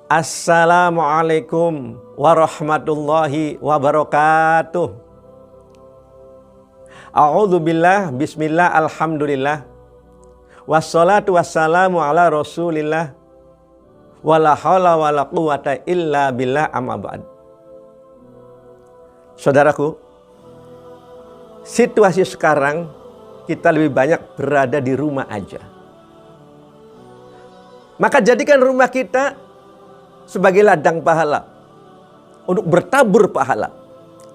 Assalamualaikum warahmatullahi wabarakatuh. A'udzubillah, bismillah, alhamdulillah. Wassalatu wassalamu ala rasulillah. Wala haula wala quwata illa billah, amma ba'd. Saudaraku, situasi sekarang kita lebih banyak berada di rumah aja. Maka jadikan rumah kita sebagai ladang pahala untuk bertabur pahala.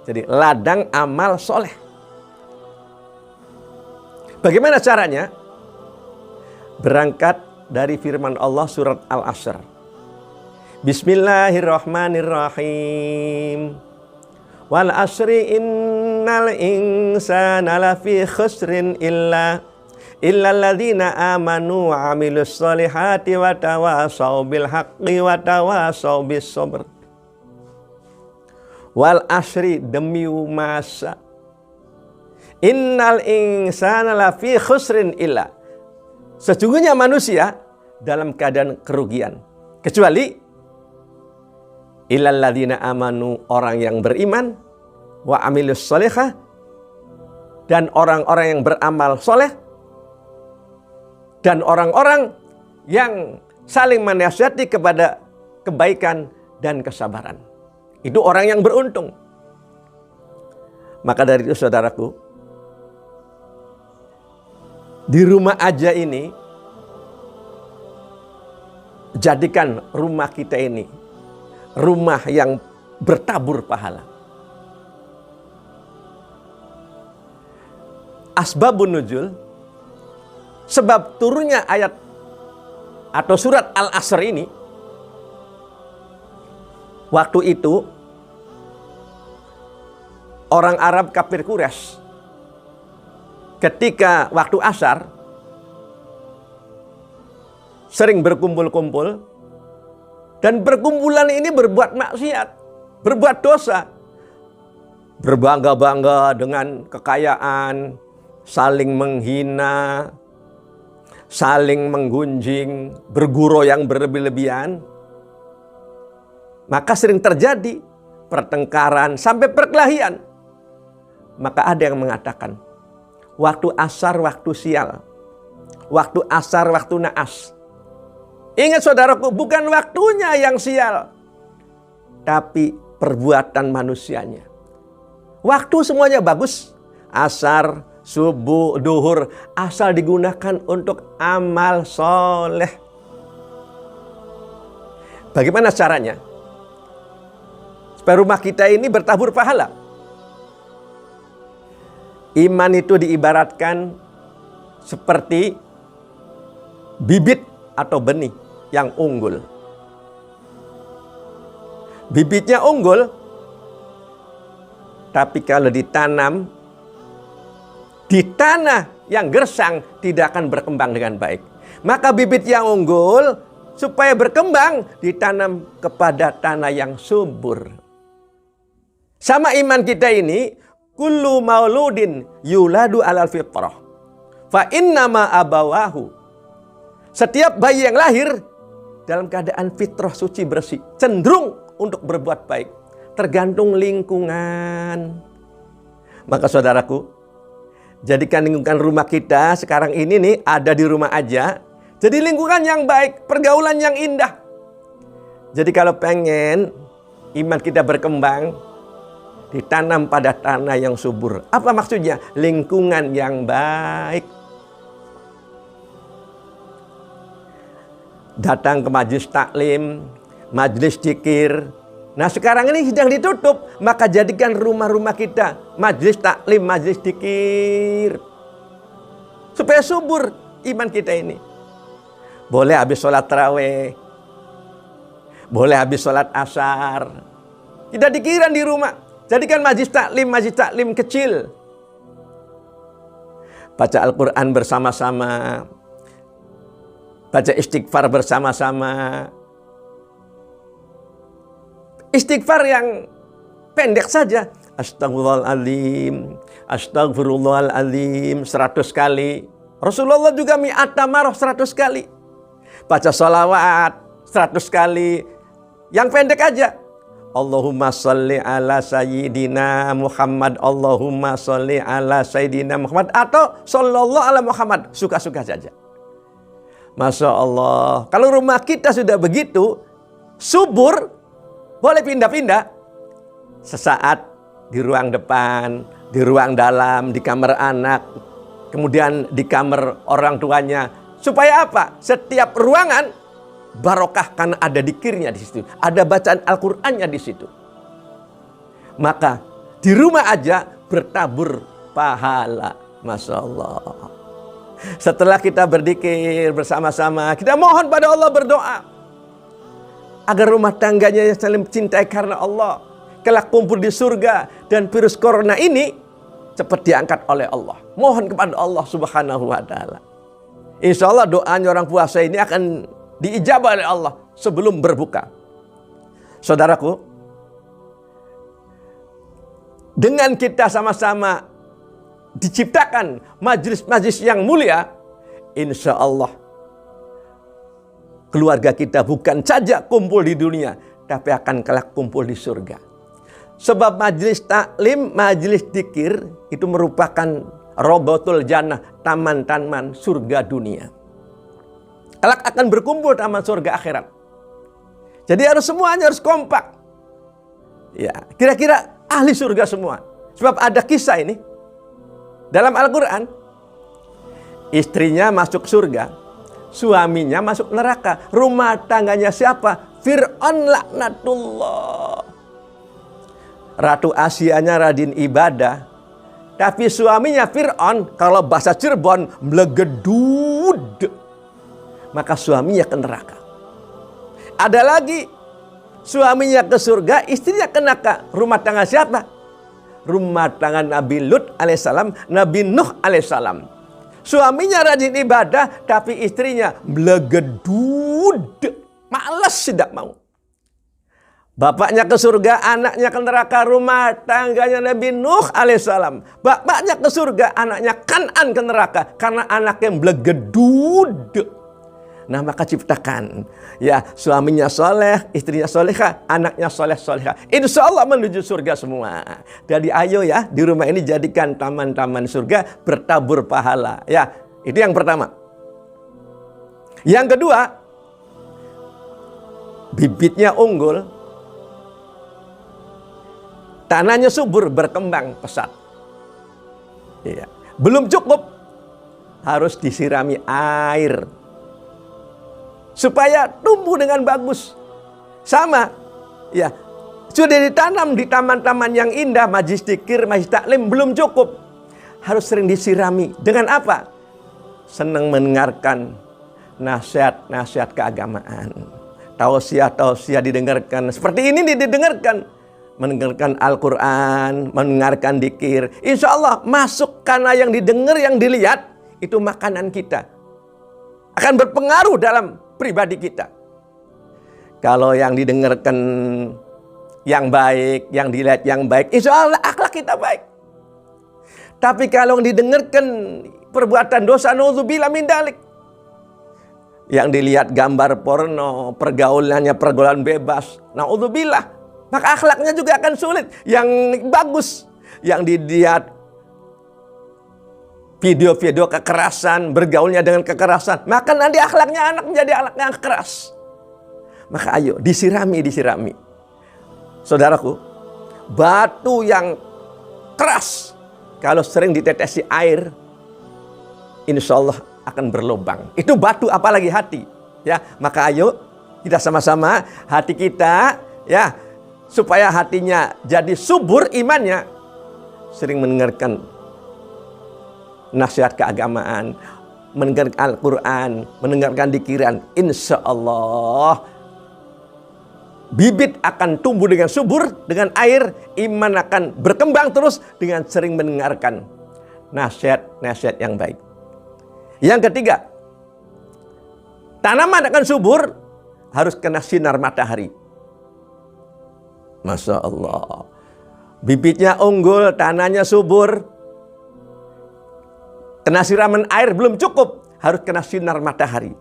Jadi ladang amal soleh. Bagaimana caranya? Berangkat dari firman Allah surat Al-Asr. Bismillahirrahmanirrahim. Wal asri innal insana lafi khusrin illalladzina amanu wa amilus solihati wa tawasau bil haqqi wa tawasau bis sabr. Wal asri, demi masa, innal insana lafi khusrin sesungguhnya manusia dalam keadaan kerugian, kecuali illalladzina amanu, orang yang beriman, wa amilus solihah, dan orang-orang yang beramal soleh, dan orang-orang yang saling menasihati kepada kebaikan dan kesabaran. Itu orang yang beruntung. Maka dari itu saudaraku, di rumah aja ini, jadikan rumah kita ini rumah yang bertabur pahala. Asbabun nuzul, sebab turunnya ayat atau surat Al-Asr ini, waktu itu orang Arab kafir Quraisy ketika waktu asar sering berkumpul-kumpul, dan perkumpulan ini berbuat maksiat, berbuat dosa, berbangga-bangga dengan kekayaan, saling menghina, saling menggunjing, bergurau yang berlebih-lebihan. Maka sering terjadi pertengkaran sampai perkelahian. Maka ada yang mengatakan, waktu asar, waktu sial. Waktu asar, waktu naas. Ingat saudaraku, bukan waktunya yang sial, tapi perbuatan manusianya. Waktu semuanya bagus. Asar, subuh, duhur, asal digunakan untuk amal soleh. Bagaimana caranya? Supaya rumah kita ini bertabur pahala. Iman itu diibaratkan seperti bibit atau benih yang unggul. Bibitnya unggul, tapi kalau ditanam di tanah yang gersang tidak akan berkembang dengan baik. Maka bibit yang unggul supaya berkembang ditanam kepada tanah yang subur. Sama iman kita ini, kullu mauludin yuladu alal fitrah fa innama abawahu. Setiap bayi yang lahir dalam keadaan fitrah suci bersih, cenderung untuk berbuat baik, tergantung lingkungan. Maka saudaraku, jadikan lingkungan rumah kita sekarang ini nih, ada di rumah aja, jadi lingkungan yang baik, pergaulan yang indah. Jadi kalau pengen iman kita berkembang, ditanam pada tanah yang subur. Apa maksudnya? Lingkungan yang baik. Datang ke majelis taklim, majelis zikir. Nah sekarang ini sedang ditutup, maka jadikan rumah-rumah kita majelis taklim, majelis zikir, supaya subur iman kita ini. Boleh habis sholat tarawih, boleh habis sholat asar, kita dikiran di rumah. Jadikan majelis taklim kecil. Baca Al-Quran bersama-sama, baca istighfar bersama-sama. Istighfar yang pendek saja. Astagfirullahaladzim, astagfirullahaladzim 100 kali. Rasulullah juga mi'ata marah 100 kali. Baca sholawat 100 kali. Yang pendek aja. Allahumma sholli ala sayyidina Muhammad, Allahumma sholli ala sayyidina Muhammad, atau sallallahu ala Muhammad, suka-suka saja. Masya Allah, kalau rumah kita sudah begitu subur, boleh pindah-pindah. Sesaat di ruang depan, di ruang dalam, di kamar anak, kemudian di kamar orang tuanya. Supaya apa? Setiap ruangan barokah karena ada dzikirnya di situ, ada bacaan Al-Qur'annya di situ. Maka di rumah aja bertabur pahala. Masya Allah. Setelah kita berzikir bersama-sama, kita mohon pada Allah, berdoa agar rumah tangganya saling mencintai karena Allah, kelak kumpul di surga, dan virus corona ini cepat diangkat oleh Allah. Mohon kepada Allah Subhanahu wa Ta'ala. Insya Allah doanya orang puasa ini akan diijabah oleh Allah sebelum berbuka. Saudaraku, dengan kita sama-sama diciptakan majelis-majelis yang mulia, insya Allah keluarga kita bukan saja kumpul di dunia, tapi akan kelak kumpul di surga. Sebab majelis taklim, majelis dzikir itu merupakan Robotul Jannah, taman-taman surga dunia. Kelak akan berkumpul taman surga akhirat. Jadi semuanya harus kompak. Ya, kira-kira ahli surga semua. Sebab ada kisah ini dalam Al-Quran. Istrinya masuk surga, suaminya masuk neraka. Rumah tangganya siapa? Fir'aun laknatullah. Ratu Asianya rajin ibadah, tapi suaminya Fir'aun, kalau bahasa Cirebon, melegedud. Maka suaminya ke neraka. Ada lagi, suaminya ke surga, istrinya ke neraka. Rumah tangga siapa? Rumah tangga Nabi Lut alaihissalam, Nabi Nuh alaihissalam. Suaminya rajin ibadah, tapi istrinya melegedud. Malas, tidak mau. Bapaknya ke surga, anaknya ke neraka. Rumah tangganya Nabi Nuh alaihissalam. Bapaknya ke surga, anaknya Kan'an ke neraka. Karena anaknya melegedud. Nah, maka ciptakan, ya, suaminya soleh, istrinya soleha, anaknya soleh-soleha. Insya Allah menuju surga semua. Jadi ayo ya, di rumah ini jadikan taman-taman surga, bertabur pahala. Ya, itu yang pertama. Yang kedua, bibitnya unggul, tanahnya subur, berkembang pesat. Ya. Belum cukup, harus disirami air supaya tumbuh dengan bagus. Sama, ya, sudah ditanam di taman-taman yang indah, majelis dzikir, majelis taklim, belum cukup, harus sering disirami. Dengan apa? Senang mendengarkan nasihat-nasihat keagamaan, tausiah-tausiah didengarkan. Seperti ini didengarkan, mendengarkan Al-Quran, mendengarkan dzikir. Insya Allah masuk, karena yang didengar, yang dilihat, itu makanan kita. Akan berpengaruh dalam pribadi kita. Kalau yang didengarkan yang baik, yang dilihat yang baik, insya Allah akhlak kita baik. Tapi kalau yang didengarkan perbuatan dosa, naudzubillah min dalik, yang dilihat gambar porno, pergaulannya pergaulan bebas, naudzubillah, maka akhlaknya juga akan sulit. Yang bagus, yang dilihat video-video kekerasan, bergaulnya dengan kekerasan, maka nanti akhlaknya anak menjadi anak yang keras. Maka ayo disirami. Saudaraku, batu yang keras kalau sering ditetesi air, insya Allah akan berlubang. Itu batu, apalagi hati. Ya, maka ayo kita sama-sama hati kita, ya, supaya hatinya jadi subur imannya, sering mendengarkan nasihat keagamaan, mendengarkan Al-Quran, mendengarkan dzikiran. Insya Allah bibit akan tumbuh dengan subur, dengan air. Iman akan berkembang terus dengan sering mendengarkan nasihat-nasihat yang baik. Yang ketiga, tanaman akan subur harus kena sinar matahari. Masya Allah, bibitnya unggul, tanahnya subur, kena siraman air belum cukup, harus kena sinar matahari.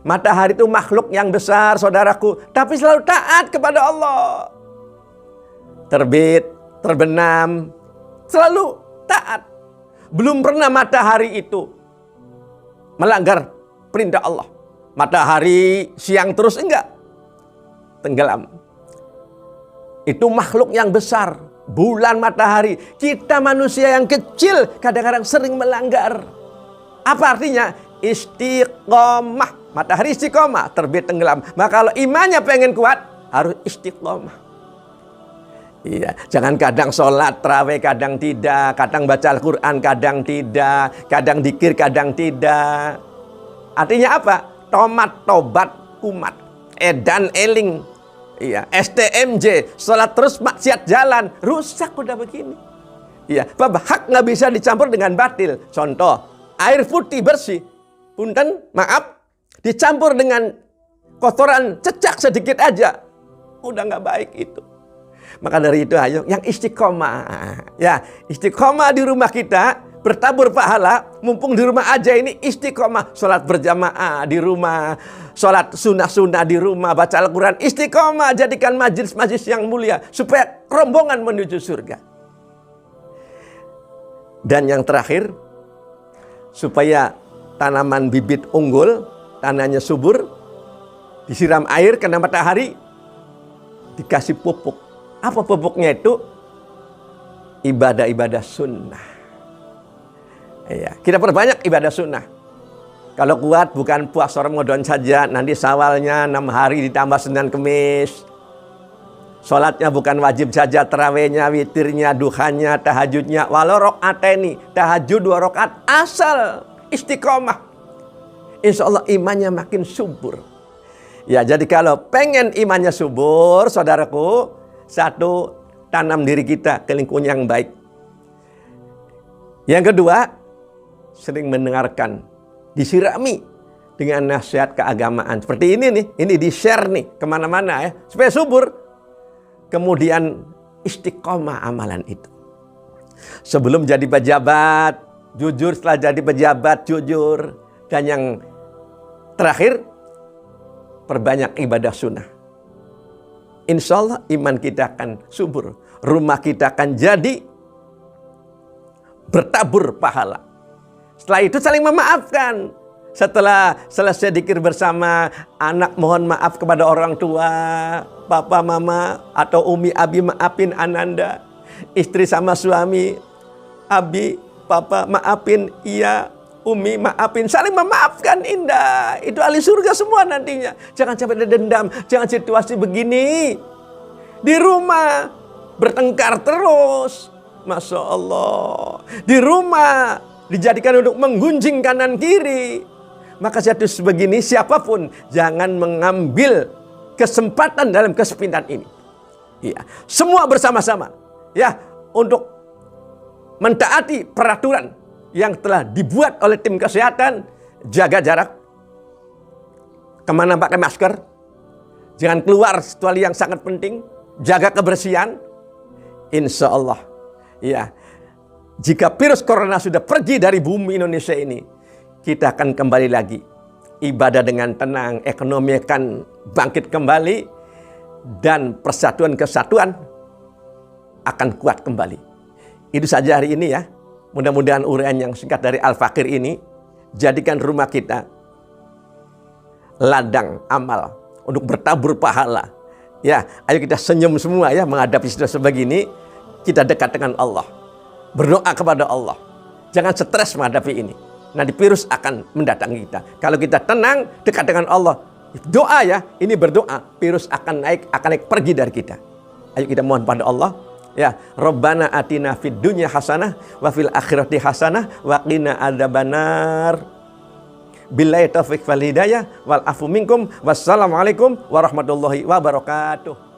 Matahari itu makhluk yang besar, saudaraku, tapi selalu taat kepada Allah. Terbit, terbenam, selalu taat. Belum pernah matahari itu melanggar perintah Allah. Matahari siang terus enggak, tenggelam. Itu makhluk yang besar, bulan, matahari. Kita manusia yang kecil kadang-kadang sering melanggar. Apa artinya? Istiqomah. Matahari istiqomah, terbit tenggelam. Maka kalau imannya pengen kuat, harus istiqomah. Iya, jangan kadang sholat tarawih, kadang tidak, kadang baca Al-Quran, kadang tidak, kadang dikir, kadang tidak. Artinya apa? Tomat, tobat, umat, edan, eling, iya, STMJ, sholat terus maksiat jalan, rusak udah begini. Iya, hak nggak bisa dicampur dengan batil. Contoh, air putih bersih, punten, maaf, dicampur dengan kotoran cecak sedikit aja, udah nggak baik itu. Maka dari itu ayo yang istiqomah. Ya, istiqomah di rumah kita, bertabur pahala. Mumpung di rumah aja ini istiqomah. Sholat berjamaah di rumah, sholat sunnah-sunnah di rumah, baca Al-Quran. Istiqomah, jadikan majlis-majlis yang mulia supaya rombongan menuju surga. Dan yang terakhir, supaya tanaman bibit unggul, tanahnya subur, disiram air kena matahari, dikasih pupuk. Apa pupuknya itu? Ibadah-ibadah sunnah. Ya, kita perbanyak ibadah sunnah. Kalau kuat bukan puasa Ramadan saja, nanti Syawalnya 6 hari ditambah Senin Kemis. Sholatnya bukan wajib saja, tarawihnya, witirnya, duhanya, tahajudnya. Walau rakaateni, tahajud 2 rakaat, asal istiqomah. Insya Allah imannya makin subur. Ya, jadi kalau pengen imannya subur, saudaraku, satu, tanam diri kita ke lingkungan yang baik. Yang kedua, sering mendengarkan, disirami dengan nasihat keagamaan. Seperti ini nih, ini di-share nih kemana-mana ya, supaya subur. Kemudian istiqomah amalan itu. Sebelum jadi pejabat, jujur. Setelah jadi pejabat, jujur. Dan yang terakhir, perbanyak ibadah sunnah. Insya Allah iman kita akan subur. Rumah kita akan jadi bertabur pahala. Setelah itu saling memaafkan. Setelah selesai dzikir bersama, anak mohon maaf kepada orang tua, papa, mama, atau umi, abi maafin ananda. Istri sama suami, abi, papa maafin, iya, umi maafin, saling memaafkan, indah. Itu ahli surga semua nantinya. Jangan sampai ada dendam, jangan situasi begini. Di rumah bertengkar terus, Masya Allah. Di rumah dijadikan untuk menggunjing kanan kiri. Maka status begini, siapapun jangan mengambil kesempatan dalam kesempitan ini. Ya, semua bersama-sama ya untuk mentaati peraturan yang telah dibuat oleh tim kesehatan. Jaga jarak, kemana pakai masker, jangan keluar kecuali yang sangat penting, jaga kebersihan. Insya Allah ya, jika virus corona sudah pergi dari bumi Indonesia ini, kita akan kembali lagi ibadah dengan tenang, ekonomi akan bangkit kembali, dan persatuan kesatuan akan kuat kembali. Itu saja hari ini ya. Mudah-mudahan uraian yang singkat dari Al-Fakir ini jadikan rumah kita ladang amal untuk bertabur pahala. Ya, ayo kita senyum semua ya menghadapi situasi begini. Kita dekat dengan Allah, berdoa kepada Allah. Jangan stres menghadapi ini. Nanti virus akan mendatangi kita. Kalau kita tenang, dekat dengan Allah, doa ya, ini berdoa, virus akan naik pergi dari kita. Ayo kita mohon pada Allah. Ya, Rabbana atina fid dunya hasanah wa fil akhirati hasanah wa qina adzabannar. Billahi taufiq wal hidayah wal afu minkum. Wassalamualaikum warahmatullahi wabarakatuh.